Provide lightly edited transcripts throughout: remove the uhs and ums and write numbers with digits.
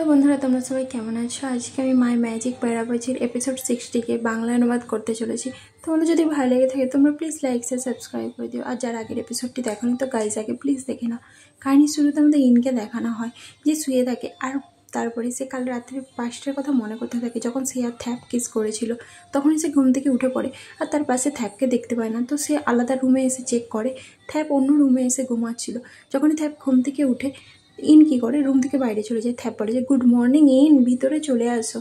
Hello বন্ধুরা, তোমরা সবাই কেমন আছো? আজকে আমি মাই ম্যাজিক পেরাবাজির এপিসোড 60কে বাংলা অনুবাদ করতে চলেছি। তোমাদের যদি ভালো লেগে থাকে তোমরা প্লিজ লাইক সাবস্ক্রাইব করে দিও। আর যার আগের এপিসোডটি দেখোনি তো গাইজ আগে প্লিজ দেখে নাও। কাহিনী শুরুতে আমাদের ইনকে দেখানো হয় যে শুয়ে থাকে, আর তারপরে সে কাল রাত্রে 5টার কথা মনে করতে থাকে যখন সে আর থ্যাপ কিস করেছিল। তখনই সে ঘুম থেকে উঠে পড়ে আর তার পাশে থ্যাপকে দেখতে পায় না। তো সে আলাদা রুমে এসে চেক করে, থ্যাপ অন্য রুমে এসে ঘুমাচ্ছিল। যখনই থ্যাপ ঘুম থেকে উঠে ইন কী করে, রুম থেকে বাইরে চলে যায়। থ্যাপ বলে যে গুড মর্নিং ইন, ভিতরে চলে আসো।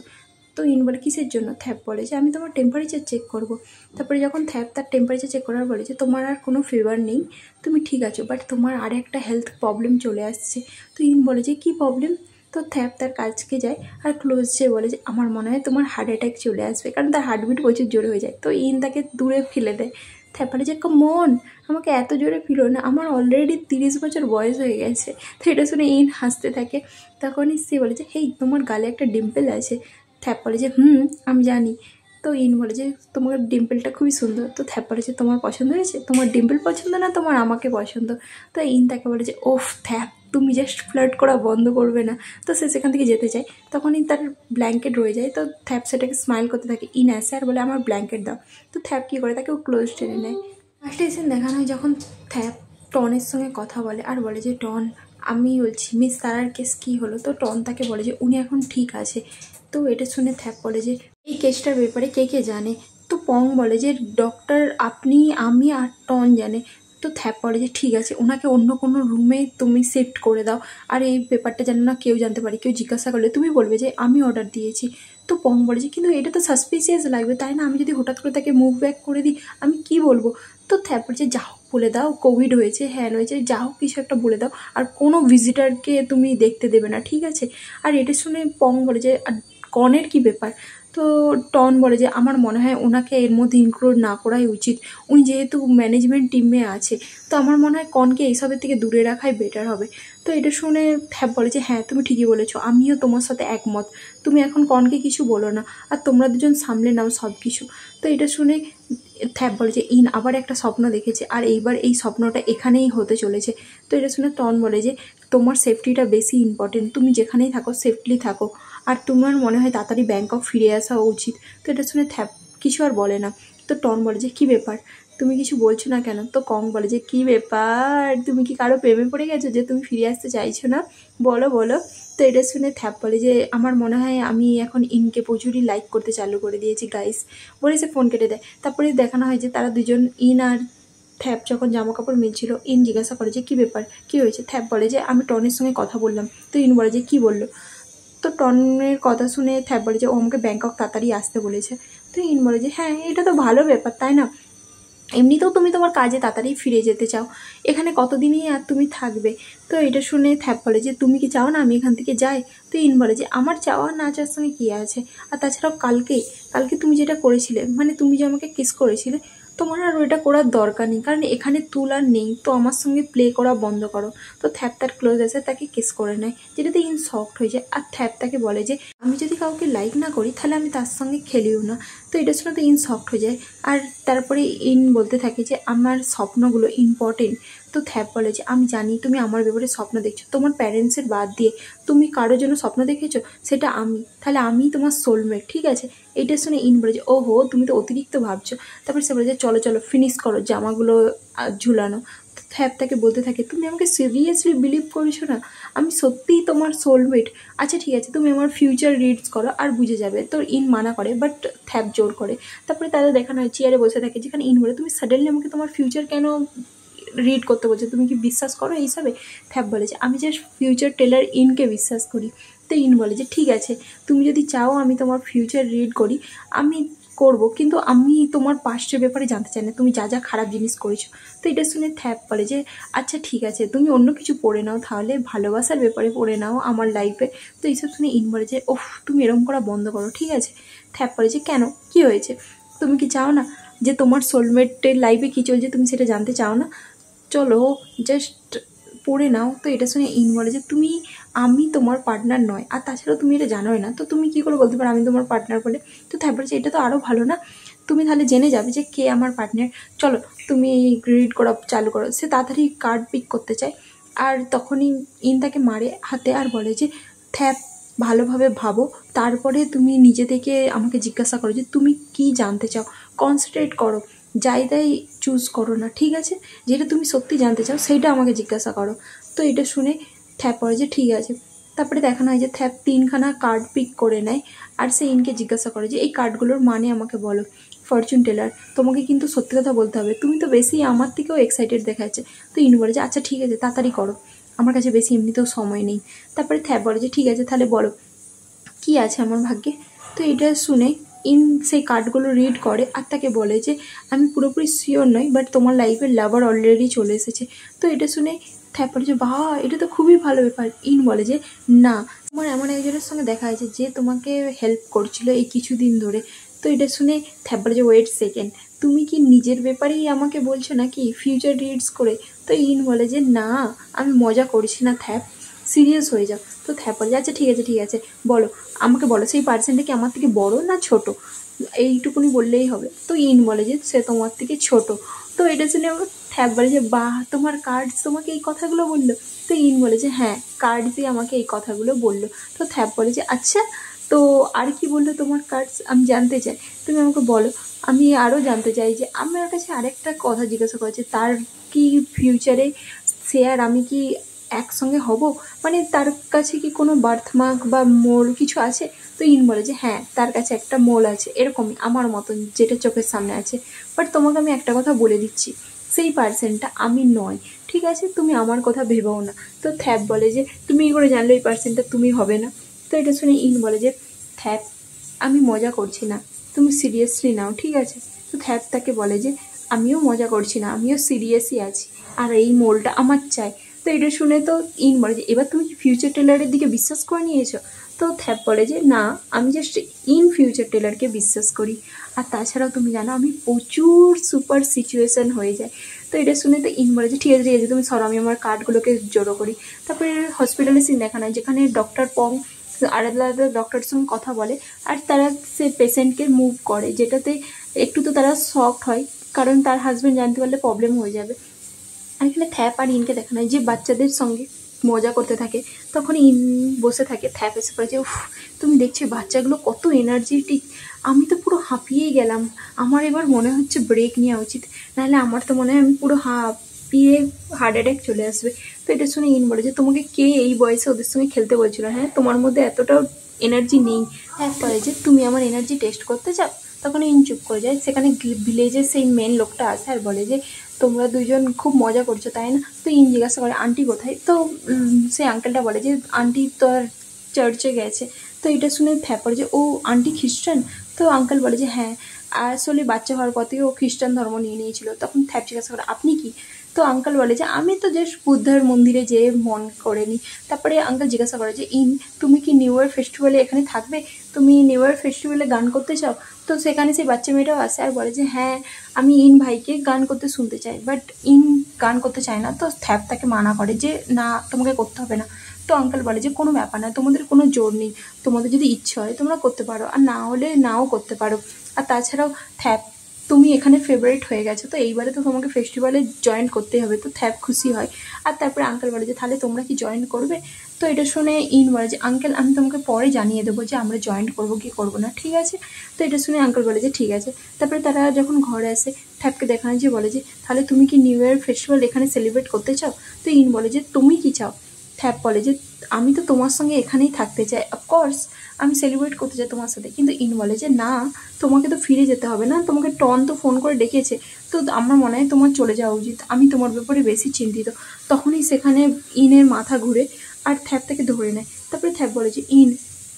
তো ইন বলে কিসের জন্য? থ্যাপ বলে যে আমি তোমার টেম্পারেচার চেক করব। তারপরে যখন থ্যাপ তার টেম্পারেচার চেক করার বলে যে তোমার আর কোনো ফিভার নেই, তুমি ঠিক আছো, বাট তোমার আর একটা হেলথ প্রবলেম চলে আসছে। তো ইন বলে যে কী প্রবলেম? তো থ্যাপ তার কাছকে যায় আর ক্লোজ যে বলে যে আমার মনে হয় তোমার হার্ট অ্যাটাক চলে আসবে, কারণ তার হার্টবিট প্রচুর জোরে হয়ে যায়। তো ইন তাকে দূরে ফেলে দেয়। থ্যাপ বলে যে মন আমাকে এত জোরে ফিরো না, আমার অলরেডি 30 বছর বয়স হয়ে গেছে। তো এটা শুনে ইন হাসতে থাকে। তখনই সে বলে যে হেই, তোমার গালে একটা ডিম্পল আছে। থ্যাপ বলে যে আমি জানি। তো ইন বলে যে তোমার ডিম্পলটা খুবই সুন্দর। তো থ্যাপ বলে যে তোমার পছন্দ হয়েছে? তোমার ডিম্পল পছন্দ না তোমার আমাকে পছন্দ? তো ইন তাকে বলে যে ওফ থ্যাপ, তুমি জাস্ট ফ্লার্ট করা বন্ধ করবে না? তো সে সেখান থেকে যেতে চায়। তখনই তার ব্ল্যাঙ্কেট রয়ে যায়। তো থ্যাপ সেটাকে স্মাইল করতে থাকে। ইন আসে আর বলে আমার ব্ল্যাঙ্কেট দাও। তো থ্যাপ কী করে, তাকে ও ক্লোজ টেনে নেয়। লাস্টে এসে দেখানো হয় যখন থ্যাপ টনের সঙ্গে কথা বলে আর বলে যে টন, আমি বলছি মিস তারার কেস কী হলো? তো টন তাকে বলে যে উনি এখন ঠিক আছে। তো এটা শুনে থ্যাপ বলে যে এই কেসটার ব্যাপারে কে কে জানে? তো পং বলে যে ডক্টর আপনি, আমি আর টন জানে। তো থ্যাপ বলে যে ঠিক আছে, ওনাকে অন্য কোনো রুমে তুমি শিফট করে দাও, আর এই ব্যাপারটা যেন না কেউ জানতে পারে। কেউ জিজ্ঞাসা করলে তুমি বলবে যে আমি অর্ডার দিয়েছি। তো পং বলে যে কিন্তু এটা তো সাসপিসিয়াস লাগবে, তাই না? আমি যদি হঠাৎ করে তাকে মুভ ব্যাক করে দিই আমি কি বলবো? তো থ্যাপ বলছে যা হোক বলে দাও, কোভিড হয়েছে, হ্যান হয়েছে, যা হোক কিছু একটা বলে দাও, আর কোনো ভিজিটারকে তুমি দেখতে দেবে না, ঠিক আছে? আর এটা শুনে পং বলে যে আর কনের কী ব্যাপার? তো টন বলে যে আমার মনে হয় ওনাকে এর মধ্যে ইনক্লুড না করাই উচিত, উনি যেহেতু ম্যানেজমেন্ট টিমে আছে। তো আমার মনে হয় কনকে এইসবের থেকে দূরে রাখাই বেটার হবে। তো এটা শুনে থ্যাপ বলে যে হ্যাঁ তুমি ঠিকই বলেছো, আমিও তোমার সাথে একমত, তুমি এখন কনকে কিছু বলো না, আর তোমরা দুজন সামলে নাও সব কিছু। তো এটা শুনে থ্যাপ বলে যে ইন আবার একটা স্বপ্ন দেখেছে, আর এইবার এই স্বপ্নটা এখানেই হতে চলেছে। তো এটা শুনে টন বলে যে তোমার সেফটিটা বেশি ইম্পর্টেন্ট, তুমি যেখানেই থাকো সেফলি থাকো, আর তোমার মনে হয় তাড়াতাড়ি ব্যাংকক ফিরে আসা উচিত। তো এটা শুনে থ্যাপ কিছু আর বলে না। তো টন বলে যে কী ব্যাপার, তুমি কিছু বলছো না কেন? তো কং বলে যে কী ব্যাপার, তুমি কি কারো প্রেমে পড়ে গেছো যে তুমি ফিরে আসতে চাইছো না? বলো বলো। তো এটা শুনে থ্যাপ বলে যে আমার মনে হয় আমি এখন ইনকে প্রচুরই লাইক করতে চালু করে দিয়েছি গাইস, বলে সে ফোন কেটে দেয়। তারপরে দেখানো হয় যে তারা দুজন, ইন আর থ্যাপ যখন জামা কাপড় মিলছিল, ইন জিজ্ঞাসা করে যে কী ব্যাপার, কী হয়েছে? থ্যাপ বলে যে আমি টনের সঙ্গে কথা বললাম। তো ইন বলে যে কী বললো? তো টনের কথা শুনে থ্যাপ বলে যে ও আমাকে ব্যাংকক তাড়াতাড়ি আসতে বলেছে। তো ইন বলে যে হ্যাঁ এটা তো ভালো ব্যাপার, তাই না? এমনিতেও তুমি তোমার কাজে তাড়াতাড়ি ফিরে যেতে চাও, এখানে কতদিনই আর তুমি থাকবে? তো এটা শুনে থ্যাপ বলে যে তুমি কি চাও না আমি এখান থেকে যাই? তো ইন বলে যে আমার চাওয়া না চাওয়ার সঙ্গে কী আছে, আর তাছাড়াও কালকে তুমি যেটা করেছিলে, মানে তুমি যে আমাকে কিস করেছিলে, তোমার আর ওইটা করার দরকার নেই, কারণ এখানে তুল আর নেই। তো আমার সঙ্গে প্লে করা বন্ধ করো। তো থ্যাপ তার ক্লোজ এসে তাকে কিস করে নেয়, যেটাতে ইন শকড হয়ে যায়। আর থ্যাপ তাকে বলে যে আমি যদি কাউকে লাইক না করি তাহলে আমি তার সঙ্গে খেলিও না। তো এটা শুনে তো ইন শকড হয়ে যায়। আর তারপরে ইন বলতে থাকে যে আমার স্বপ্নগুলো ইম্পর্টেন্ট। তো থ্যাপ বলে যে আমি জানি তুমি আমার ব্যাপারে স্বপ্ন দেখছো, তোমার প্যারেন্টসের বাদ দিয়ে তুমি কারোর জন্য স্বপ্ন দেখেছো, সেটা আমি, তাহলে আমি তোমার সোলমেট, ঠিক আছে? এইটা শুনে ইন বলে যে ও হো তুমি তো অতিরিক্ত ভাবছো। তারপরে সে বলে যে চলো চলো ফিনিশ করো জামাগুলো ঝুলানো। তো থ্যাপ তাকে বলতে থাকে তুমি আমাকে সিরিয়াসলি বিলিভ করছো না, আমি সত্যিই তোমার সোলমেট? আচ্ছা ঠিক আছে, তুমি আমার ফিউচার রিডস করো আর বুঝে যাবে। তো ইন মানা করে, বাট থ্যাপ জোর করে। তারপরে তাদের দেখানো হয় চেয়ারে বসে থাকে, যেখানে ইন বলে তুমি সাডেনলি আমাকে তোমার ফিউচার কেন রিড করতে বলছো, তুমি কি বিশ্বাস করো এইসবে? থ্যাপ বলে যে আমি জাস্ট ফিউচার টেলার ইনকে বিশ্বাস করি। তো ইন বলে যে ঠিক আছে, তুমি যদি চাও আমি তোমার ফিউচার রিড করি আমি করবো, কিন্তু আমি তোমার পাস্টের ব্যাপারে জানতে চাই না, তুমি যা যা খারাপ জিনিস করেছো। তো এটা শুনে থ্যাপ বলে যে আচ্ছা ঠিক আছে, তুমি অন্য কিছু পড়ে নাও, তাহলে ভালোবাসার ব্যাপারে পড়ে নাও আমার লাইফে। তো এইসব শুনে ইন বলে যে ওফ তুমি এরকম করা বন্ধ করো, ঠিক আছে? থ্যাপ বলে যে কেন, কী হয়েছে? তুমি কি চাও না যে তোমার সোলমেটের লাইফে কী চলছে তুমি সেটা জানতে চাও না? চলো জাস্ট পড়ে নাও। তো এটা শুনে ইন বলে যে আমি তোমার পার্টনার নয়, আর তাছাড়াও তুমি এটা জানোই না, তো তুমি কী করে বলতে পারো আমি তোমার পার্টনার বলে? তো থ্যাপ বলেছে এটা তো আরও ভালো না, তুমি তাহলে জেনে যাবে যে কে আমার পার্টনার। চলো তুমি রিড করা চালু করো। সে তাড়াতাড়ি কার্ড পিক করতে চায়, আর তখনই ইন তাকে মারে হাতে আর বলে যে থ্যাপ ভালোভাবে ভাবো, তারপরে তুমি নিজে থেকে আমাকে জিজ্ঞাসা করো যে তুমি কি জানতে চাও। কনসেন্ট্রেট করো, যাই তাই চুজ করো না, ঠিক আছে? যেটা তুমি সত্যি জানতে চাও সেইটা আমাকে জিজ্ঞাসা করো। তো এটা শুনে থ্যাপ পড়ে যে ঠিক আছে। তারপরে দেখানো হয় যে থ্যাপ 3খানা কার্ড পিক করে নেয়, আর সে ইনকে জিজ্ঞাসা করে যে এই কার্ডগুলোর মানে আমাকে বলো। ফরচুন টেলার, তোমাকে কিন্তু সত্যি কথা বলতে হবে, তুমি তো বেশি আমার থেকেও এক্সাইটেড দেখাচ্ছে। তো ইন বলে যে আচ্ছা ঠিক আছে, তাড়াতাড়ি করো, আমার কাছে বেশি এমনিতেও সময় নেই। তারপরে থ্যাপ বলে যে ঠিক আছে তাহলে বলো কি আছে আমার ভাগ্যে। তো এটা শুনে ইন সেই কার্ডগুলো রিড করে আর তাকে বলে যে আমি পুরোপুরি শিওর নই, বাট তোমার লাইফের লাভার অলরেডি চলে এসেছে। তো এটা শুনে থ্যাপ বলে যে বাহ, এটা তো খুবই ভালো ব্যাপার। ইন বলে যে না, তোমার এমন একজনের সঙ্গে দেখা হয়েছে যে তোমাকে হেল্প করছিল এই কিছুদিন ধরে। তো এটা শুনে থ্যাপ বলে যে ওয়েট সেকেন্ড, তুমি কি নিজের ব্যাপারেই আমাকে বলছো নাকি ফিউচার রিডস করে? তো ইন বলে যে না, আমি মজা করছি না থ্যাপ, সিরিয়াস হয়ে যাও। তো থ্যাপ বলে আচ্ছা ঠিক আছে ঠিক আছে, বলো আমাকে বলো সেই পার্সেন্টটা কি আমার থেকে বড় না ছোট, এইটুকুনি বললেই হবে। তো ইন বলে যে সে তোমার থেকে ছোট। তো এটা শুনে আমার থ্যাপ বলে যে বাহ, তোমার কার্ডস তোমাকে এই কথাগুলো বললো? তো ইন বলে যে হ্যাঁ, কার্ডসই আমাকে এই কথাগুলো বললো। তো থ্যাপ বলে যে আচ্ছা, তো আর কি বললো তোমার কার্ডস, আমি জানতে চাই, তুমি আমাকে বলো। আমি আরও জানতে চাই যে আমার কাছে আরেকটা কথা জিজ্ঞাসা করেছে, তার কি ফিউচারে সে আর আমি কি একসঙ্গে হব, মানে তার কাছে কি কোনো বার্থমার্ক বা মোল কিছু আছে? তো ইন বলে যে হ্যাঁ, তার কাছে একটা মোল আছে এরকমই আমার মতন, যেটা চোখের সামনে আছে। বাট তোমাকে আমি একটা কথা বলে দিচ্ছি, সেই পার্সেনটা আমি নয়, ঠিক আছে? তুমি আমার কথা ভেবেও না। তো থ্যাপ বলে যে তুমি কি করে জানলে এই পার্সেনটা তুমি হবে না? তো এটা শুনে ইন বলে যে থ্যাপ, আমি মজা করছি না, তুমি সিরিয়াসলি নাও, ঠিক আছে? তো থ্যাপ তাকে বলে যে আমিও মজা করছি না, আমিও সিরিয়াসই আছি, আর এই মোলটা আমার চাই। তো এটা শুনে তো ইন বলে যে এবার তুমি কি ফিউচার টেলারের দিকে বিশ্বাস করে নিয়েছো? তো থ্যাপ বলে যে না, আমি জাস্ট ইন ফিউচার টেলারকে বিশ্বাস করি, আর তাছাড়াও তুমি জানো আমি প্রচুর সুপার সিচুয়েশন হয়ে যায়। তো এটা শুনে তো ইন বলে যে ঠিক আছে ঠিক আছে, তুমি সরো, আমি আমার কার্ডগুলোকে জড়ো করি। তারপরে হসপিটালের সিন দেখানো হয় যেখানে ডক্টর পং আলাদা আলাদা ডক্টরের সঙ্গে কথা বলে, আর তারা সে পেশেন্টকে মুভ করে, যেটাতে একটু তো তারা শকড হয়, কারণ তার হাজব্যান্ড জানতে পারলে প্রবলেম হয়ে যাবে। আর এখানে থ্যাপ আর ইনকে দেখানো হয় যে বাচ্চাদের সঙ্গে মজা করতে থাকে, তখন ইন বসে থাকে, থ্যাপ এসে পড়ে যে উফ, তুমি দেখছো বাচ্চাগুলো কত এনার্জেটিক, আমি তো পুরো হাঁপিয়েই গেলাম, আমার এবার মনে হচ্ছে ব্রেক নেওয়া উচিত, নাহলে আমার তো মনে হয় আমি পুরো হাঁপিয়ে হার্ট অ্যাটাক চলে আসবে। তো এটা শুনে ইন বলে যে তোমাকে কে এই বয়সে ওদের সঙ্গে খেলতে বলছিল, হ্যাঁ তোমার মধ্যে এতটাও এনার্জি নেই। থ্যাপ বলে যে তুমি আমার এনার্জি টেস্ট করতে চাও? তখন ইন চুপ করে যায়। সেখানে ভিলেজের সেই মেন লোকটা আসে আর বলে যে তোমরা দুজন খুব মজা করছো তাই না? তো ইন জিজ্ঞাসা করে আন্টি কোথায়? তো সেই আঙ্কেলটা বলে যে আন্টি তো আর চার্চে গেছে। তো এটা শুনে থ্যাপ পড়ে যে ও আন্টি খ্রিস্টান? তো আঙ্কেল বলে যে হ্যাঁ, আসলে বাচ্চা হওয়ার পর থেকে ও খ্রিস্টান ধর্ম নিয়ে নিয়েছিল। তখন থ্যাপ জিজ্ঞাসা করে আপনি কি? তো আঙ্কেল বলে যে আমি তো জাস্ট বুদ্ধার মন্দিরে যেয়ে মন করে নিই। তারপরে আঙ্কেল জিজ্ঞাসা করে যে ইন, তুমি কি নিউ ইয়ার ফেস্টিভ্যালে এখানে থাকবে? তুমি নিউ ইয়ার ফেস্টিভ্যালে গান করতে চাও? তো সেখানে সেই বাচ্চা মেয়েটাও আসে আর বলে যে হ্যাঁ, আমি ইন ভাইকে গান করতে শুনতে চাই। বাট ইন গান করতে চায় না। তো থ্যাপ তাকে মানা করে যে না, তোমাকে করতে হবে না। তো আঙ্কেল বলে যে কোনো ব্যাপার না, তোমাদের কোনো জোর নেই, তোমাদের যদি ইচ্ছে হয় তোমরা করতে পারো, আর না হলে নাও করতে পারো। আর তাছাড়াও থ্যাপ, তুমি এখানে ফেভারিট হয়ে গেছো, তো এইবারে তো তোমাকে ফেস্টিভ্যালে জয়েন করতেই হবে। তো থ্যাপ খুশি হয়। আর তারপরে আঙ্কেল বলে যে তাহলে তোমরা কি জয়েন করবে? তো এটা শুনে ইন বলে যে আঙ্কেল আমি তোমাকে পরে জানিয়ে দেবো যে আমরা জয়েন করবো কি করবো না, ঠিক আছে? তো এটা শুনে আঙ্কেল বলে যে ঠিক আছে। তারপরে তারা যখন ঘরে আসে, থ্যাপকে দেখানো যে বলে যে তাহলে তুমি কি নিউ ইয়ার ফেস্টিভ্যাল এখানে সেলিব্রেট করতে চাও? তো ইন বলে যে তুমি কি চাও? থ্যাপ বলে যে আমি তো তোমার সঙ্গে এখানেই থাকতে চাই, অফকোর্স আমি সেলিব্রেট করতে চাই তোমার সাথে। কিন্তু ইন বলে যে না, তোমাকে তো ফিরে যেতে হবে না, তোমাকে টন তো ফোন করে ডেকেছে, তো আমার মনে হয় তোমার চলে যাওয়া উচিত, আমি তোমার ব্যাপারে বেশি চিন্তিত। তখনই সেখানে ইনের মাথা ঘুরে আর থ্যাপ তাকে ধরে নেয়। তারপরে থ্যাপ বলে যে ইন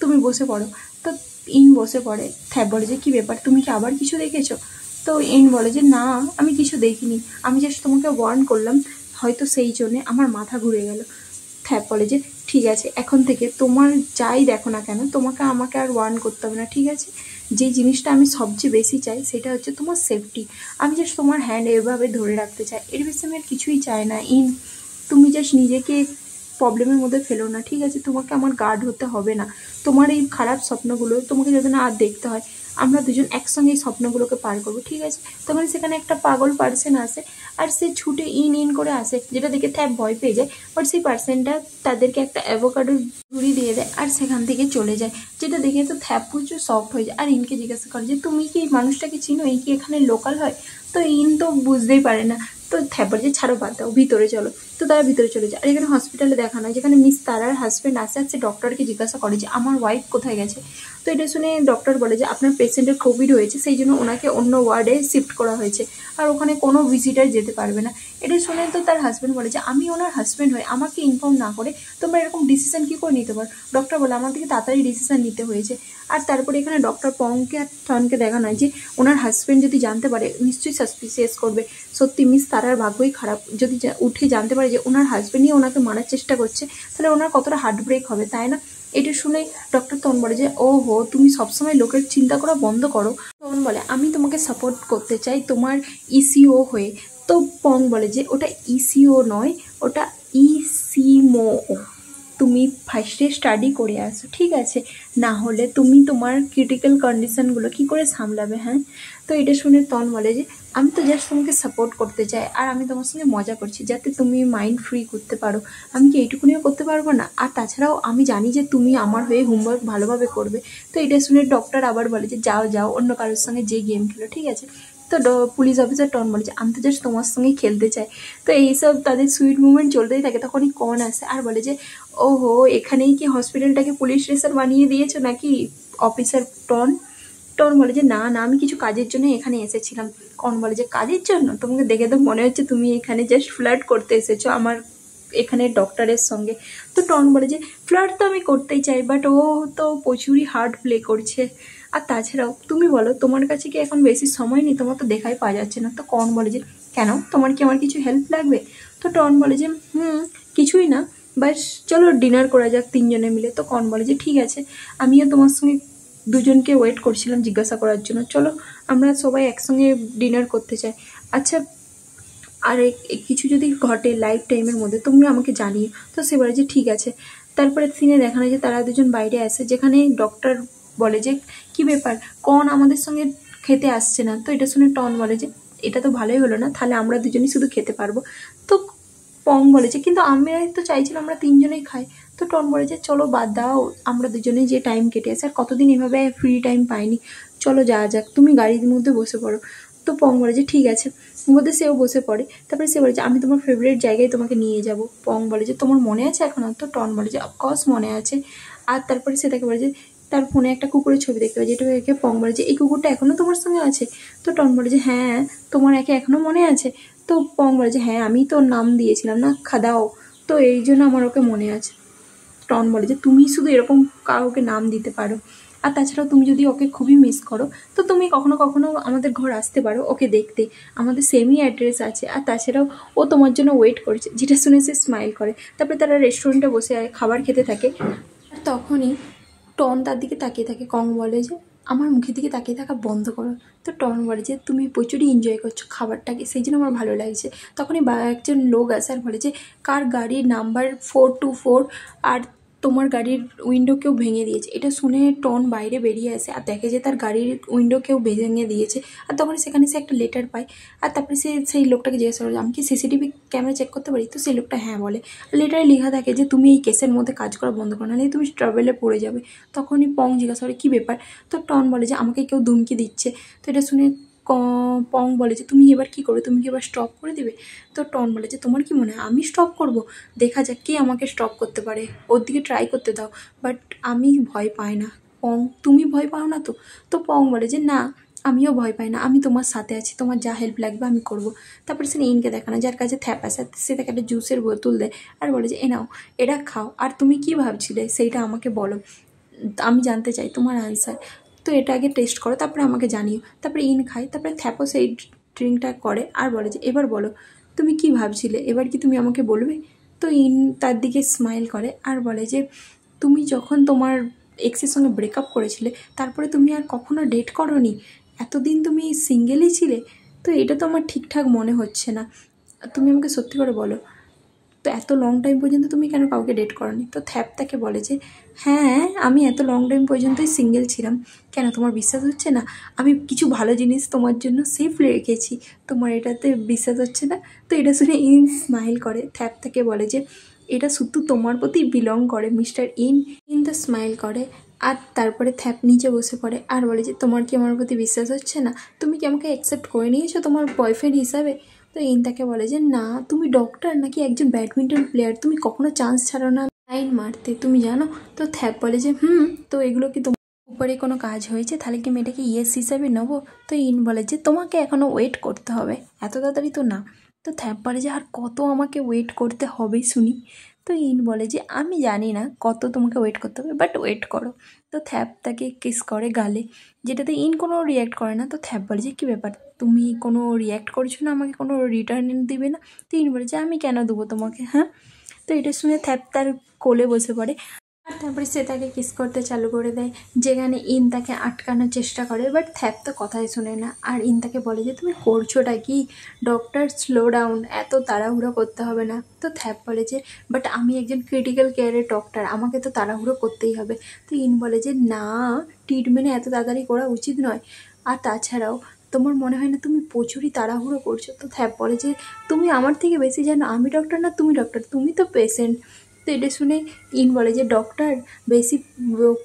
তুমি বসে পড়ো। তো ইন বসে পড়ে। থ্যাপ বলে যে কী ব্যাপার, তুমি কি আবার কিছু দেখেছো? তো ইন বলে যে না, আমি কিছু দেখিনি, আমি জাস্ট তোমাকে ওয়ার্ন করলাম, হয়তো সেই জন্যে আমার মাথা ঘুরে গেল। থ্যাপ বলে যে ঠিক আছে, এখন থেকে তোমার যাই দেখো না কেন তোমাকে আমাকে আর ওয়ার্ন করতে হবে না, ঠিক আছে? যে জিনিসটা আমি সবচেয়ে বেশি চাই সেটা হচ্ছে তোমার সেফটি। আমি জাস্ট তোমার হ্যান্ড এভাবে ধরে রাখতে চাই, এর বেশি আমি আর কিছুই চাই না। ইন তুমি জাস্ট নিজেকে প্রবলেমের মধ্যে ফেলো না, ঠিক আছে? তোমাকে আমার গার্ড হতে হবে না, তোমার এই খারাপ স্বপ্নগুলো তোমাকে যদি না আর দেখতে হয়, আমরা দুজন একসঙ্গে এই স্বপ্নগুলোকে পার করবো, ঠিক আছে? তখন সেখানে একটা পাগল পার্সন আসে, আর সে ছুটে ইন করে আসে, যেটা দেখে থ্যাপ ভয় পেয়ে যায়। বাট সেই পার্সনটা তাদেরকে একটা অ্যাভোকাডোর ঝুড়ি দিয়ে দেয় আর সেখান থেকে চলে যায়, যেটা দেখে তো থ্যাপ প্রচুর সফট হয়ে যায়। আর ইনকে জিজ্ঞাসা করে যে তুমি কি এই মানুষটাকে চিনো, এই কি এখানে লোকাল হয়? তো ইন তো বুঝতেই পারে না, তো থ্যাপার যে ছাড়ো বাদ দাও, ভিতরে চলো। তো তারা ভিতরে চলে যায়। আর এখানে হসপিটালে দেখানো হয়, যেখানে মিস তারার হাজব্যান্ড আসে আসছে ডক্টরকে জিজ্ঞাসা করে যে আমার ওয়াইফ কোথায় গেছে। তো এটা শুনে ডক্টর বলে যে আপনার পেশেন্টের কোভিড হয়েছে, সেই জন্য ওনাকে অন্য ওয়ার্ডে শিফট করা হয়েছে, আর ওখানে কোনো ভিজিটার যেতে পারবে না। এটা শুনে তো তার হাজব্যান্ড বলে যে আমি ওনার হাজব্যান্ড হয়ে আমাকে ইনফর্ম না করে তোমরা এরকম ডিসিশন কী করে নিতে পারো? ডক্টর বলে আমার থেকে তাড়াতাড়ি ডিসিশন নিতে হয়েছে। আর তারপরে এখানে ডক্টর পংকে আর টনকে দেখানো হয় যে ওনার হাজব্যান্ড যদি জানতে পারে নিশ্চয়ই সাসপিসিয়াস করবে। সত্যি মিস তারার ভাগ্যই খারাপ, যদি উঠে জানতে পারে যে ওনার হাজব্যান্ডই ওনাকে মারার চেষ্টা করছে, তাহলে ওনার কতটা হার্ট ব্রেক হবে, তাই না? এটা শুনে ডক্টর তখন বলে যে ও হো, তুমি সবসময় লোকের চিন্তা করা বন্ধ করো। তখন বলে আমি তোমাকে সাপোর্ট করতে চাই তোমার ইসিও হয়ে। তো পং বলে যে ওটা ইসিও নয়, ওটা ইসিমো। তুমি ফার্স্টে স্টাডি করে আসো, ঠিক আছে? না হলে তুমি তোমার ক্রিটিক্যাল কন্ডিশনগুলো কী করে সামলাবে? হ্যাঁ। তো এটা শুনে তন বলে যে আমি তো জাস্ট তোমাকে সাপোর্ট করতে চাই, আর আমি তোমার সঙ্গে মজা করছি যাতে তুমি মাইন্ড ফ্রি করতে পারো। আমি কি এইটুকুনিও করতে পারবো না? আর তাছাড়াও আমি জানি যে তুমি আমার হয়ে হোমওয়ার্ক ভালোভাবে করবে। তো এটা শুনে ডক্টর আবার বলে যে যাও যাও অন্য কারোর সঙ্গে যে গেম খেলো, ঠিক আছে? তো পুলিশ অফিসার টন বলে যে আমি তো জাস্ট তোমার সঙ্গেই খেলতে চাই। তো এইসব তাদের সুইট মুভমেন্ট চলতেই থাকে। তখনই কন আসে আর বলে যে ওহো, এখানেই কি হসপিটালটাকে পুলিশ স্টেশন বানিয়ে দিয়েছো নাকি অফিসার টন? টন বলে যে না না, আমি কিছু কাজের জন্য এখানে এসেছিলাম। কন বলে যে কাজের জন্য? তোমাকে দেখে তো মনে হচ্ছে তুমি এখানে জাস্ট ফ্লার্ট করতে এসেছো আমার এখানে ডক্টরের সঙ্গে। তো টন বলে যে ফ্লার্ট তো আমি করতেই চাই, বাট ও তো প্রচুরই হার্ড প্লে করছে। আর তাছাড়াও তুমি বলো তোমার কাছে কি এখন বেশি সময় নেই? তোমার তো দেখাই পাওয়া যাচ্ছে না। তো কন বলে যে কেন, তোমার কি আমার কিছু হেল্প লাগবে? তো টন বলে যে কিছুই না, বাস চলো ডিনার করা যাক তিনজনে মিলে। তো কন বলে যে ঠিক আছে, আমিও তোমার সঙ্গে দুজনকে ওয়েট করছিলাম জিজ্ঞাসা করার জন্য, চলো আমরা সবাই একসঙ্গে ডিনার করতে চাই। আচ্ছা, আর কিছু যদি ঘটে লাইফ টাইমের মধ্যে তুমি আমাকে জানিও। তো সে বলে যে ঠিক আছে। তারপরে সিনে দেখানো যে তারা দুজন বাইরে আসে, যেখানে ডক্টর বলে যে কি ব্যাপার, কন আমাদের সঙ্গে খেতে আসছে না? তো এটা শুনে টন বলে যে এটা তো ভালোই হলো না, তাহলে আমরা দুজনেই শুধু খেতে পারবো। তো পং বলে যে কিন্তু আমি তো চাইছিলাম আমরা তিনজনেই খাই। তো টন বলে যে চলো বাদ দাও, আমরা দুজনেই যে টাইম কেটে আসে আর কতদিন এভাবে ফ্রি টাইম পাইনি, চলো যাওয়া যাক, তুমি গাড়ির মধ্যে বসে পড়ো। তো পং বলে যে ঠিক আছে, মধ্যে সেও বসে পড়ে। তারপরে সে বলে যে আমি তোমার ফেভারিট জায়গায় তোমাকে নিয়ে যাব। পং বলে যে তোমার মনে আছে এখনো? তো টন বলে যে অফকোর্স মনে আছে। আর তারপরে সে তাকে বলে যে তার ফোনে একটা কুকুরের ছবি দেখতে পাই, যেটা দেখে পং বলে যে এই কুকুরটা এখনো তোমার সঙ্গে আছে? তো টন বলে যে হ্যাঁ, তোমার এখনো মনে আছে? তো পং বলে যে হ্যাঁ, আমি তো নাম দিয়েছিলাম না খাদাও, তো এই জন্য আমার ওকে মনে আছে। টন বলে যে তুমি শুধু এরকম কাউকে নাম দিতে পারো, আর তাছাড়াও তুমি যদি ওকে খুবই মিস করো তো তুমি কখনো কখনো আমাদের ঘর আসতে পারো ওকে দেখতে, আমাদের সেমই অ্যাড্রেস আছে। আর তাছাড়াও ও তোমার জন্য ওয়েট করছে। যেটা শুনে সে স্মাইল করে। তারপরে তারা রেস্টুরেন্টে বসে খাবার খেতে থাকে। আর তখনই টন তার দিকে তাকিয়ে থাকে। কং বলে যে আমার মুখের দিকে তাকিয়ে থাকা বন্ধ করো। তো টন বলে যে তুমি প্রচুরই এনজয় করছো খাবারটাকে, সেই জন্য আমার ভালো লাগছে। তখনই একজন লোক আসে আর বলে যে কার গাড়ির নাম্বার 424 আর তোমার গাড়ির উইন্ডো কেউ ভেঙে দিয়েছে। এটা শুনে টন বাইরে বেরিয়ে আসে আর দেখে যে তার গাড়ির উইন্ডো কেউ ভেঙে দিয়েছে। আর তখন সেখানে সে একটা লেটার পায়। আর তারপরে সে সেই লোকটাকে জিজ্ঞাসা করে আমি কি সিসিটিভি ক্যামেরা চেক করতে পারি? তো সেই লোকটা হ্যাঁ বলে। লেটারে লেখা থাকে যে তুমি এই কেসের মধ্যে কাজ করা বন্ধ করো, নাহলে তুমি ট্রাভেলে পড়ে যাবে। তখনই পং জিজ্ঞাসা করে কী ব্যাপার? তো টন বলে যে আমাকে কেউ ধুমকি দিচ্ছে। তো এটা শুনে পং বলে যে তুমি এবার কী করবে, তুমি কি এবার স্টপ করে দেবে? তো টন বলে যে তোমার কি মনে হয় আমি স্টপ করব? দেখা যাক কে আমাকে স্টপ করতে পারে, ওর দিকে ট্রাই করতে দাও। বাট আমি ভয় পাই না। পং তুমি ভয় পাও না তো? তো পং বলে যে না, আমিও ভয় পাই না, আমি তোমার সাথে আছি, তোমার যা হেল্প লাগবে আমি করব। তারপরে সে ইনকে দেখানো যার কাছে থ্যাপ আছে, সে তাকে একটা জুসের বোতল দেয় আর বলে যে এ নাও, এটা খাও, আর তুমি কি ভাবছিলে সেইটা আমাকে বলো, আমি জানতে চাই তোমার আনসার। তো এটা আগে টেস্ট করো, তারপরে আমাকে জানিও। তারপরে ইন খায়, তারপরে থ্যাপও সেই ড্রিঙ্কটা করে আর বলে যে এবার বলো তুমি কি ভাবছিলে, এবার কি তুমি আমাকে বলবে? তো ইন তার দিকে স্মাইল করে আর বলে যে তুমি যখন তোমার এক্সের সঙ্গে ব্রেকআপ করেছিলে তারপরে তুমি আর কখনো ডেট করোনি, এতদিন তুমি সিঙ্গেলই ছিলে। তো এটা তো আমার ঠিকঠাক মনে হচ্ছে না, তুমি আমাকে সত্যি করে বলো। তো এত লং টাইম পর্যন্ত তুমি কেন কাউকে ডেট করনি? তো থ্যাপ তাকে বলে যে হ্যাঁ, আমি এত লং টাইম পর্যন্তই সিঙ্গেল ছিলাম। কেন তোমার বিশ্বাস হচ্ছে না? আমি কিছু ভালো জিনিস তোমার জন্য সেফলি রেখেছি, তোমার এটাতে বিশ্বাস হচ্ছে না? তো এটা শুনে ইন স্মাইল করে। থ্যাপ তাকে বলে যে এটা শুধু তোমার প্রতি বিলং করে মিস্টার ইন। ইন তো স্মাইল করে আর তারপরে থ্যাপ নিচে বসে পড়ে আর বলে যে তোমার কি আমার প্রতি বিশ্বাস হচ্ছে না? তুমি কি আমাকে অ্যাকসেপ্ট করে নিয়েছো তোমার বয়ফ্রেন্ড হিসাবে? তো ইন তাকে বলে যে না, তুমি ডক্টর নাকি একজন ব্যাডমিন্টন প্লেয়ার, তুমি কখনো চান্স ছাড়ো না লাইন মারতে, তুমি জানো? তো থ্যাপ বলে যে তো এগুলো কি তোমার উপরে কোনো কাজ হয়েছে? তাহলে কি মেয়েটাকে ইয়েস হিসাবে নেবো? তো ইন বলে যে তোমাকে এখনও ওয়েট করতে হবে, এত তাড়াতাড়ি তো না। তো থ্যাপ বলে যে আর কত আমাকে ওয়েট করতে হবে শুনি? তো ইন বলে যে আমি জানি না কত তোমাকে ওয়েট করতে হবে, বাট ওয়েট করো। তো থ্যাপ তাকে কিস করে গালে, যেটাতে ইন কোনো রিয়্যাক্ট করে না। তো থ্যাপ বলে যে কী ব্যাপার, তুমি কোনো রিয়্যাক্ট করছো না, আমাকে কোনো রিটার্ন দিবে না? তো ইন বলে যে আমি কেন দেবো তোমাকে, হ্যাঁ? তো এটা শুনে থ্যাপ তার কোলে বসে পড়ে আর তারপরে সে তাকে কিস করতে চালু করে দেয়, যেখানে ইন তাকে আটকানোর চেষ্টা করে, বাট থ্যাপ তো কথাই শোনে না। আর ইন তাকে বলে যে তুমি করছোটা কি? ডক্টর স্লো ডাউন, এত তাড়াহুড়ো করতে হবে না। তো থ্যাপ বলে যে বাট আমি একজন ক্রিটিক্যাল কেয়ারের ডক্টর, আমাকে তো তাড়াহুড়ো করতেই হবে। তো ইন বলে যে না, ট্রিটমেন্টে এত তাড়াতাড়ি করা উচিত নয়, আর তাছাড়াও তোমার মনে হয় না তুমি প্রচুরই তাড়াহুড়ো করছো? তো থ্যাপ বলে যে তুমি আমার থেকে বেশি জানো, আমি ডক্টর না তুমি ডক্টর, তুমি তো পেশেন্ট। তো এটা শুনে ইন বলে যে ডক্টর বেশি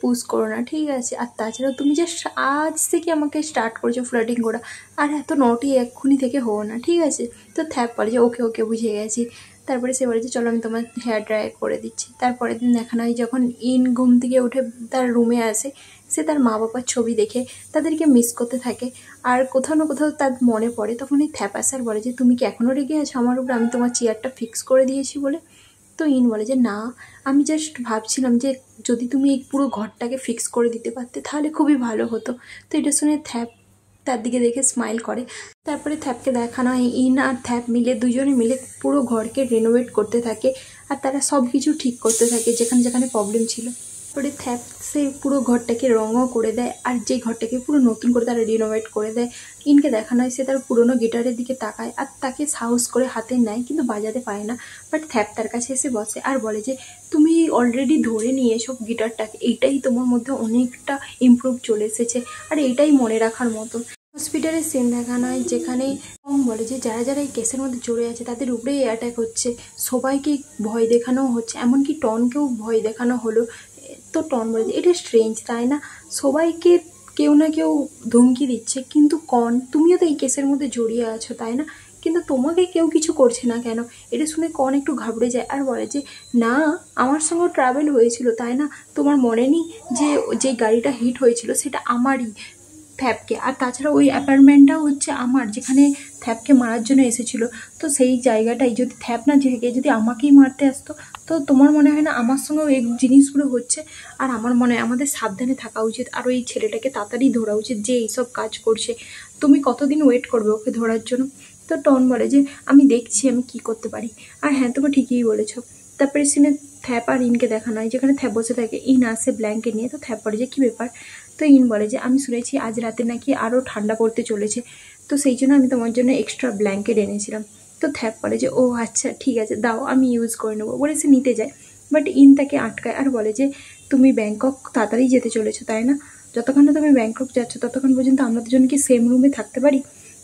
পুশ করো না, ঠিক আছে? আর তাছাড়াও তুমি জাস্ট আজ থেকে আমাকে স্টার্ট করছো ফ্লার্টিং করা, আর এত নটি এক্ষুনি থেকে হও না, ঠিক আছে? তো থ্যাপ বলে যে ওকে ওকে বুঝে গেছি। তারপরে সে বলে যে চলো আমি তোমার হেয়ার ড্রাই করে দিচ্ছি। তারপরের দিন দেখানো হয় যখন ইন ঘুম থেকে উঠে তার রুমে আসে, সে তার মা বাবার ছবি দেখে তাদেরকে মিস করতে থাকে, আর কোথাও না কোথাও তার মনে পড়ে। তখন এই থ্যাপা স্যার বলে যে তুমি কি এখনও রেগে আছো আমার উপরে, আমি তোমার চেয়ারটা ফিক্স করে দিয়েছি বলে? তো ইন বলে যে না, আমি জাস্ট ভাবছিলাম যে যদি তুমি এই পুরো ঘরটাকে ফিক্স করে দিতে পারতে তাহলে খুবই ভালো হতো। তো এটা শুনে থ্যাপ তার দিকে দেখে স্মাইল করে। তারপরে থ্যাপকে দেখানো হয় ইন আর থ্যাপ মিলে দুজনে মিলে পুরো ঘরকে রেনোভেট করতে থাকে, আর তারা সব কিছু ঠিক করতে থাকে যেখানে যেখানে প্রবলেম ছিল। তারপরে থ্যাপ সে পুরো ঘরটাকে রঙও করে দেয়, আর যে ঘরটাকে পুরো নতুন করে তারা রিনোভেট করে দেয়। ইনকে দেখানো হয় সে তার পুরোনো গিটারের দিকে তাকায় আর তাকে সাহস করে হাতে নেয়, কিন্তু বাজাতে পারে না। বাট থ্যাপ তার কাছে এসে বসে আর বলে যে তুমি অলরেডি ধরে নিয়েছো গিটারটাকে, এইটাই তোমার মধ্যে অনেকটা ইমপ্রুভ চলে এসেছে, আর এইটাই মনে রাখার মতো। হসপিটালের সিন দেখানো হয় যেখানে বলে যে যারা যারা এই কেসের মধ্যে জড়ে আছে তাদের উপরেই অ্যাটাক হচ্ছে, সবাইকে ভয় দেখানো হচ্ছে, এমনকি টনকেও ভয় দেখানো হলো। তো টন বলে যে এটা স্ট্রেঞ্জ তাই না, সবাইকে কেউ না কেউ ধমকি দিচ্ছে, কিন্তু কন তুমিও তো এই কেসের মধ্যে জড়িয়ে আছো তাই না, কিন্তু তোমাকে কেউ কিছু করছে না কেন? এটা শুনে কন একটু ঘাবড়ে যায় আর বলে যে না, আমার সঙ্গে ট্রাভেল হয়েছিল তাই না, তোমার মনে নেই যে যে গাড়িটা হিট হয়েছিল সেটা আমারই, থ্যাপকে। আর তাছাড়া ওই অ্যাপার্টমেন্টটাও হচ্ছে আমার, যেখানে থ্যাপকে মারার জন্য এসেছিলো। তো সেই জায়গাটাই যদি থ্যাপ না থেকে যদি আমাকেই মারতে আসতো, তো তোমার মনে হয় না আমার সঙ্গেও এই জিনিসগুলো হচ্ছে? আর আমার মনে হয় আমাদের সাবধানে থাকা উচিত, আর ওই ছেলেটাকে তাড়াতাড়ি ধরা উচিত যে এইসব কাজ করছে। তুমি কতদিন ওয়েট করবে ওকে ধরার জন্য? তো টন বলে যে আমি দেখছি আমি কি করতে পারি। আর হ্যাঁ, তুমি ঠিকই বলেছো। তারপরে সিনে থ্যাপ আর ইনকে দেখানো হয় যেখানে থ্যাপ বসে থাকে, ইন আসে ব্ল্যাঙ্কেট নিয়ে। তো থ্যাপ বলে যে কী ব্যাপার? তো ইন বলে যে আমি শুনেছি আজ রাতে নাকি আরও ঠান্ডা পড়তে চলেছে, তো সেই জন্য আমি তোমার জন্য এক্সট্রা ব্ল্যাঙ্কেট এনেছিলাম। তো থ্যাপ বলে যে ও আচ্ছা ঠিক আছে দাও, আমি ইউজ করে নেবো বলে সে নিতে যায়। বাট ইন তাকে আটকায় আর বলে যে তুমি ব্যাংকক তাড়াতাড়ি যেতে চলেছো তাই না, যতক্ষণ না তুমি ব্যাংকক যাচ্ছ ততক্ষণ পর্যন্ত আমরা দুজন কি সেম রুমে থাকতে পারি?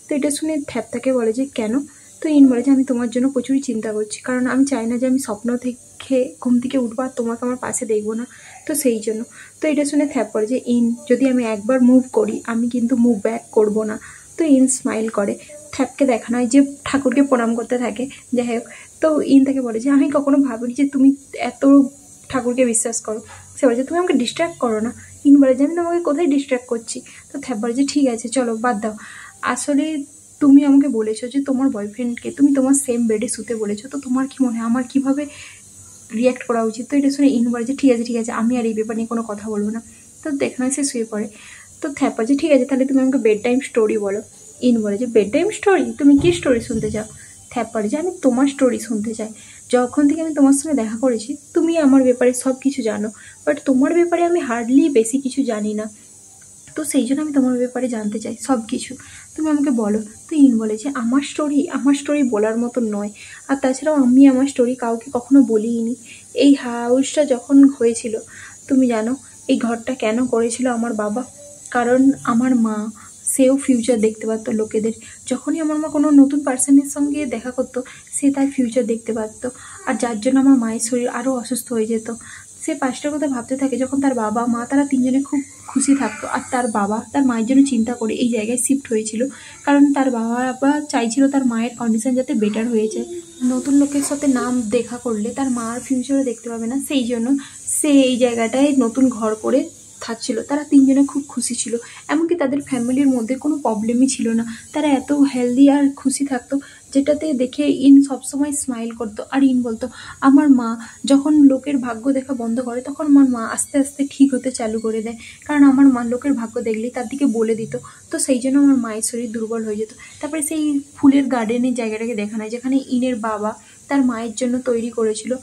তো এটা শুনে থ্যাপ তাকে বলে যে কেন? তো ইন বলে যে আমি তোমার জন্য প্রচুরই চিন্তা করছি, কারণ আমি চাই না যে আমি স্বপ্ন থেকে ঘুম থেকে উঠবো আর তোমাকে আমার পাশে দেখবো না, তো সেই জন্য। তো এটা শুনে থ্যাপ করে যে ইন যদি আমি একবার মুভ করি আমি কিন্তু মুভ ব্যাক করবো না। তো ইন স্মাইল করে। থ্যাপকে দেখানো হয় যে ঠাকুরকে প্রণাম করতে থাকে, যাই হোক। তো ইন তাকে বলে যে আমি কখনো ভাবিনি যে তুমি এত ঠাকুরকে বিশ্বাস করো। সে বলে যে তুমি আমাকে ডিস্ট্র্যাক্ট করো না। ইন বলে যে আমি তোমাকে কোথায় ডিস্ট্র্যাক্ট করছি? তো থ্যাপ বলে যে ঠিক আছে চলো বাদ দাও, আসলে তুমি আমাকে বলেছো যে তোমার বয়ফ্রেন্ডকে তুমি তোমার সেম বেডে শুতে বলেছো, তো তোমার কি মনে হয় আমার কীভাবে রিয়াক্ট করা উচিত? তো এটা শুনে ইন বলে যে ঠিক আছে আমি আর এই ব্যাপার নিয়ে কোনো কথা বলবো না। তো দেখানো সে শুয়ে পড়ে। তো থ্যাপ বলে যে ঠিক আছে তাহলে তুমি আমাকে বেড টাইম স্টোরি বলো। ইন বলে যে বেড টাইম স্টোরি, তুমি কী স্টোরি শুনতে চাও? থ্যাপ বলে যে আমি তোমার স্টোরি শুনতে চাই, যখন থেকে আমি তোমার সঙ্গে দেখা করেছি তুমি আমার ব্যাপারে সব কিছু জানো, বাট তোমার ব্যাপারে আমি হার্ডলি বেশি কিছু জানি না। তো সেই জন্য আমি তোমার ব্যাপারে জানতে চাই সব কিছু, তুমি আমাকে বলো। তো ইন বলে যে আমার স্টোরি বলার মতো নয়, আর তাছাড়াও আমি আমার স্টোরি কাউকে কখনো বলিনি। এই হাউসটা যখন হয়েছিল তুমি জানো এই ঘরটা কেন করেছিল আমার বাবা? কারণ আমার মা, সেও ফিউচার দেখতে পারতো লোকেদের। যখনই আমার মা কোনো নতুন পার্সনের সঙ্গে দেখা করতো, সে তার ফিউচার দেখতে পারতো, আর যার জন্য আমার মায়ের শরীর আরও অসুস্থ হয়ে যেত। সে পাঁচটার কথা ভাবতে থাকে যখন তার বাবা মা তারা তিনজনে খুব খুশি থাকতো, আর তার বাবা তার মায়ের জন্য চিন্তা করে এই জায়গায় শিফট হয়েছিল, কারণ তার বাবা চাইছিল তার মায়ের কন্ডিশন যাতে বেটার হয়ে যায়। নতুন লোকের সাথে নাম দেখা করলে তার মার ফিউচারও দেখতে পাবে না, সেই জন্য সে এই জায়গাটায় নতুন ঘর করে থাকছিল। তারা তিনজনে খুব খুশি ছিল, এমনকি তাদের ফ্যামিলির মধ্যে কোনো প্রবলেমই ছিল না। তারা এত হেলদি আর খুশি থাকতো, যেটাতে দেখে ইন সবসময় স্মাইল করতো। আর ইন বলতো আমার মা যখন লোকের ভাগ্য দেখা বন্ধ করে তখন আমার মা আস্তে আস্তে ঠিক হতে চালু করে দেয়, কারণ আমার মা লোকের ভাগ্য দেখলেই তার দিকে বলে দিত। তো সেই জন্য আমার মায়ের শরীর দুর্বল হয়ে যেত। তারপরে সেই ফুলের গার্ডেনের জায়গাটাকে দেখানো হয়, যেখানে ইনের বাবা তার মায়ের জন্য তৈরি করেছিল।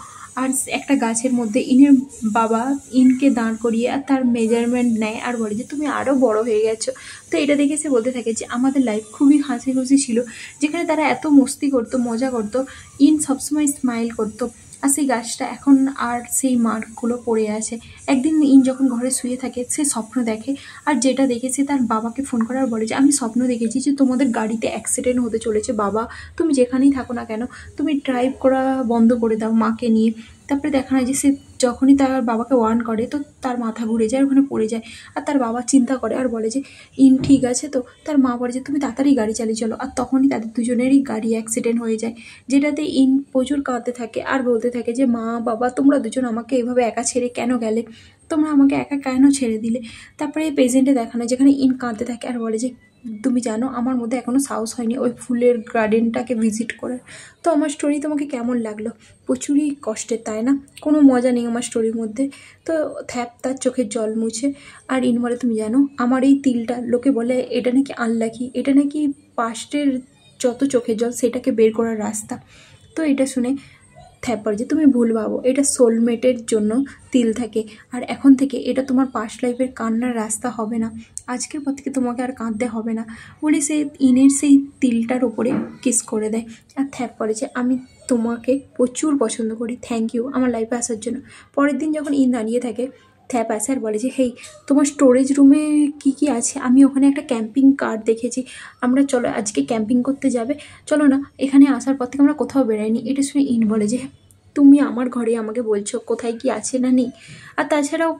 আর একটা গাছের মধ্যে ইনের বাবা ইনকে দাঁড় করিয়ে আর তার মেজারমেন্ট নেয় আর বলে যে তুমি আরও বড় হয়ে গেছো। তো এটা দেখে সে বলতে থাকে যে আমাদের লাইফ খুবই হাসি খুশি ছিল, যেখানে তারা এত মস্তি করতো, মজা করতো। ইন সবসময় স্মাইল করতো। আর সেই গাছটা এখন আর সেই মার্কগুলো পড়ে আছে। একদিন ইন যখন ঘরে শুয়ে থাকে সে স্বপ্ন দেখে, আর যেটা দেখে সে তার বাবাকে ফোন করে আর বলে যে আমি স্বপ্ন দেখেছি যে তোমাদের গাড়িতে অ্যাক্সিডেন্ট হতে চলেছে বাবা, তুমি যেখানেই থাকো না কেন তুমি ড্রাইভ করা বন্ধ করে দাও মাকে নিয়ে। তারপরে দেখা যায় যে সে যখনই তার বাবাকে ওয়ার্ন করে তো তার মাথা ঘুরে যায়, ওখানে পড়ে যায়। আর তার বাবা চিন্তা করে আর বলে যে ইন ঠিক আছে তো? তার মা বলে যে তুমি তাড়াতাড়ি গাড়ি চালিয়ে চলো। আর তখনই তাদের দুজনেরই গাড়ি অ্যাক্সিডেন্ট হয়ে যায়, যেটাতে ইন প্রচুর কাঁদতে থাকে আর বলতে থাকে যে মা বাবা তোমরা দুজন আমাকে এভাবে একা ছেড়ে কেন গেলে, তোমরা আমাকে একা কেন ছেড়ে দিলে। তারপরে পেজেন্টে দেখানো যেখানে ইন কাঁদতে থাকে আর বলে যে তুমি জানো আমার মধ্যে এখনও সাহস হয়নি ওই ফুলের গার্ডেনটাকে ভিজিট করার। তো আমার স্টোরি তোমাকে কেমন লাগলো? প্রচুরই কষ্টের, তাই না? কোনো মজা নেই আমার স্টোরির মধ্যে। তো থ্যাপ তার চোখের জল মুছে আর ইন বলে তুমি জানো আমার এই তিলটা লোকে বলে এটা নাকি আনলাকি, এটা নাকি পাস্টের যত চোখের জল সেটাকে বের করার রাস্তা। তো এটা শুনে থ্যাপ বলে যে তুমি ভুল ভাবো, এটা সোলমেটের জন্য তিল থাকে, আর এখন থেকে এটা তোমার পাস্ট লাইফের কান্নার রাস্তা হবে না। আজকের পর থেকে তোমাকে আর কাঁদতে হবে না বলে সে ইনের সেই তিলটার ওপরে কিস করে দেয়। আর থ্যাপ বলে যে আমি তোমাকে প্রচুর পছন্দ করি, থ্যাংক ইউ আমার লাইফে আসার জন্য। পরের দিন যখন ইন দাঁড়িয়ে থাকে থ্যাপ আসে আর বলে যে হেই তোমার স্টোরেজ রুমে কি কি আছে? আমি ওখানে একটা ক্যাম্পিং কার দেখেছি, আমরা চলো আজকে ক্যাম্পিং করতে যাবে, চলো না। এখানে আসার পর থেকে আমরা কোথাও বেরোয়নি। এটা শুনে ইন বলে যে তুমি আমার ঘরে আমাকে বলছো কোথায় কি আছে না নেই, আর তাছাড়াও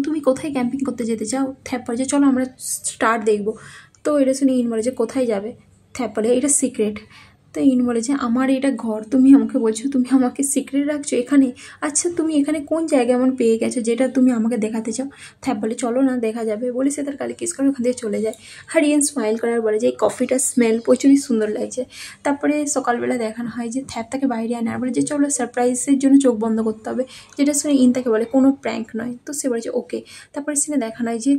তুমি কোথায় ক্যাম্পিং করতে যেতে চাও? থ্যাপ বলে যে চলো আমরা স্টার দেখবো। তো এটা শুনে ইন বলে যে কোথায় যাবে? থ্যাপ বলে এটা সিক্রেট। তো ইন বলে যে আমার এটা ঘর, তুমি আমাকে বলছো তুমি আমাকে সিক্রেট রাখছো এখানে? আচ্ছা তুমি এখানে কোন জায়গায় এমন পেয়ে গেছো যেটা তুমি আমাকে দেখাতে চাও? থ্যাপ বলে চলো না দেখা যাবে, বলে সে তার গালে কিস করে ওখান থেকে চলে যায়। আর ইন স্মাইল করার বলে যে এই কফিটার স্মেল প্রচুরই সুন্দর লাগছে। তারপরে সকালবেলা দেখানো হয় যে থ্যাপ তাকে বাইরে আনে আর বলে যে চলো সারপ্রাইজের জন্য চোখ বন্ধ করতে হবে, যেটা শুনে ইন তাকে বলে কোনো প্র্যাঙ্ক নয়। তো সে বলে যে ওকে। তারপরে সিনে দেখানো হয় যে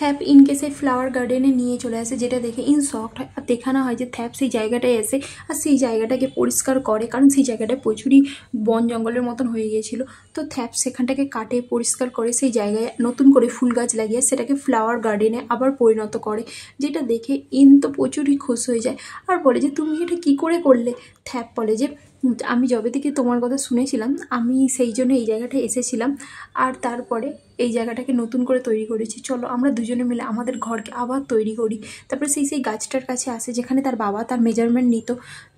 থ্যাপ ইনকে সেই ফ্লাওয়ার গার্ডেনে নিয়ে চলে আসে, যেটা দেখে ইন শকড হয়। আর দেখানো হয় যে থ্যাপ সেই জায়গাটায় এসে আর সেই জায়গাটাকে পরিষ্কার করে, কারণ সেই জায়গাটায় প্রচুরই বন জঙ্গলের মতন হয়ে গিয়েছিল। তো থ্যাপ সেখানটাকে কাটে পরিষ্কার করে সেই জায়গায় নতুন করে ফুল গাছ লাগিয়ে সেটাকে ফ্লাওয়ার গার্ডেনে আবার পরিণত করে, যেটা দেখে ইন তো প্রচুরই খুশ হয়ে যায় আর বলে যে তুমি এটা কি করে করলে? থ্যাপ বলে যে আমি যবে থেকে তোমার কথা শুনেছিলাম আমি সেই জন্য এই জায়গাটায় এসেছিলাম, আর তারপরে এই জায়গাটাকে নতুন করে তৈরি করেছি, চলো আমরা দুজনে মিলে আমাদের ঘরকে আবার তৈরি করি। তারপরে সেই গাছটার কাছে আসে যেখানে তার বাবা তার মেজারমেন্ট নিত।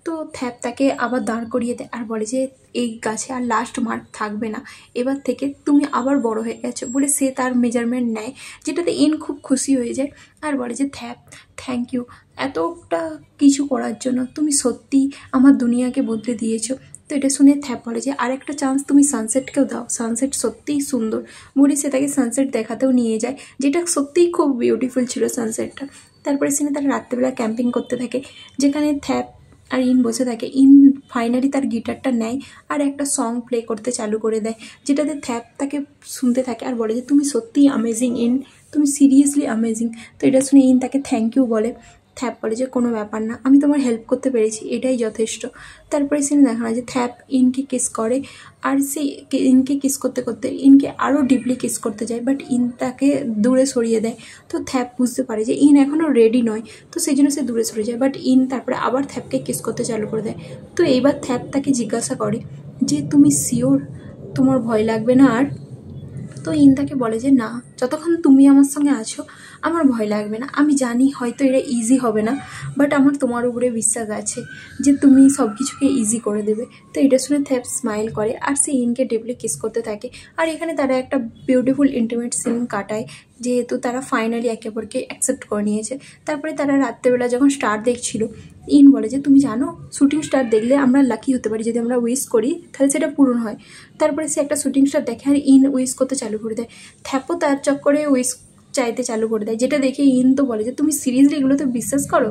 তো থ্যাপ তাকে আবার দাঁড় করিয়ে দেয় আর বলে যে এই গাছে আর লাস্ট মার্ক থাকবে না, এবার থেকে তুমি আবার বড় হয়ে গেছো, বলে সে তার মেজারমেন্ট নেয়, যেটাতে ইন খুব খুশি হয়ে যায় আর বলে যে থ্যাপ থ্যাংক ইউ এতটা কিছু করার জন্য, তুমি সত্যি আমার দুনিয়াকে বদলে দিয়েছো। তো এটা শুনে থ্যাপ বলে যে আরেকটা চান্স তুমি সানসেটকেও দাও, সানসেট সত্যিই সুন্দর, বলে সে তাকে সানসেট দেখাতেও নিয়ে যায়, যেটা সত্যিই খুব বিউটিফুল ছিল সানসেটটা। তারপরে সিনে তারা রাত্রেবেলা ক্যাম্পিং করতে থাকে, যেখানে থ্যাপ আর ইন বসে থাকে। ইন ফাইনালি তার গিটারটা নেয় আর একটা সং প্লে করতে চালু করে দেয়, যেটাতে থ্যাপ তাকে শুনতে থাকে আর বলে যে তুমি সত্যিই অ্যামেজিং ইন, তুমি সিরিয়াসলি অ্যামেজিং। তো এটা শুনে ইন তাকে থ্যাংক ইউ বলে। থ্যাপ বলে যে কোনো ব্যাপার না, আমি তোমার হেল্প করতে পেরেছি, এটাই যথেষ্ট। তারপরে সিনে দেখানো যে থ্যাপ ইনকে কিস করে, আর সে ইনকে কিস করতে করতে ইনকে আরও ডিপলি কিস করতে যায়, বাট ইন তাকে দূরে সরিয়ে দেয়। তো থ্যাপ বুঝতে পারে যে ইন এখনও রেডি নয়, তো সেই জন্য সে দূরে সরে যায়। বাট ইন তারপরে আবার থ্যাপকে কিস করতে চালু করে দেয়। তো এইবার থ্যাপ তাকে জিজ্ঞাসা করে যে তুমি শিওর তোমার ভয় লাগবে না আর? তো ইন তাকে বলে যে না, যতক্ষণ তুমি আমার সঙ্গে আছো আমার ভয় লাগবে না। আমি জানি হয়তো এটা ইজি হবে না, বাট আমার তোমার উপরে বিশ্বাস আছে যে তুমি সব কিছুকে ইজি করে দেবে। তো এটা শুনে থ্যাপ স্মাইল করে আর সে ইনকে ডিপলি কিস করতে থাকে। আর এখানে তারা একটা বিউটিফুল ইন্টিমেট সিন কাটায়, যেহেতু তারা ফাইনালি একে অপরকে অ্যাকসেপ্ট করে নিয়েছে। তারপরে তারা রাত্রেবেলা যখন স্টার দেখছিল, ইন বলে যে তুমি জানো শুটিং স্টার দেখলে আমরা লাকি হতে পারি, যদি আমরা উইশ করি তাহলে সেটা পূরণ হয়। তারপরে সে একটা শুটিং স্টার দেখে আর ইন উইশ করতে চালু করে দেয়। থ্যাপও তার চক্করে উইশ চাইতে চালু করে দেয়, যেটা দেখে ইন তো বলে যে তুমি সিরিয়াসলি এগুলোতে বিশ্বাস করো?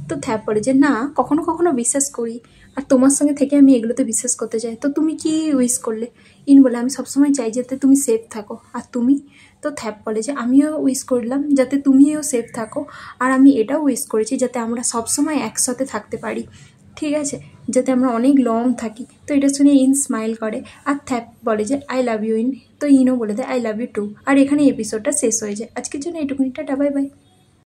তো থ্যাপ বলে যে না, কখনো কখনো বিশ্বাস করি, আর তোমার সঙ্গে থেকে আমি এগুলোতে বিশ্বাস করতে চাই। তো তুমি কি উইশ করলে? ইন বলে আমি সবসময় চাই যাতে তুমি সেফ থাকো। আর তুমি? তো থ্যাপ বলে যে আমিও উইশ করলাম যাতে তুমিও সেফ থাকো, আর আমি এটাও উইশ করেছি যাতে আমরা সবসময় একসাথে থাকতে পারি, ঠিক আছে, যাতে আমরা অনেক লং থাকি। তো এটা শুনে ইন স্মাইল করে আর থ্যাপ বলে যে আই লাভ ইউ ইন। তো ইনও বলে দেয় আই লাভ ইউ টু। আর এখানে এপিসোডটা শেষ হয়ে যায়। আজকের জন্য এটুকুনি, টাটা, বাই বাই।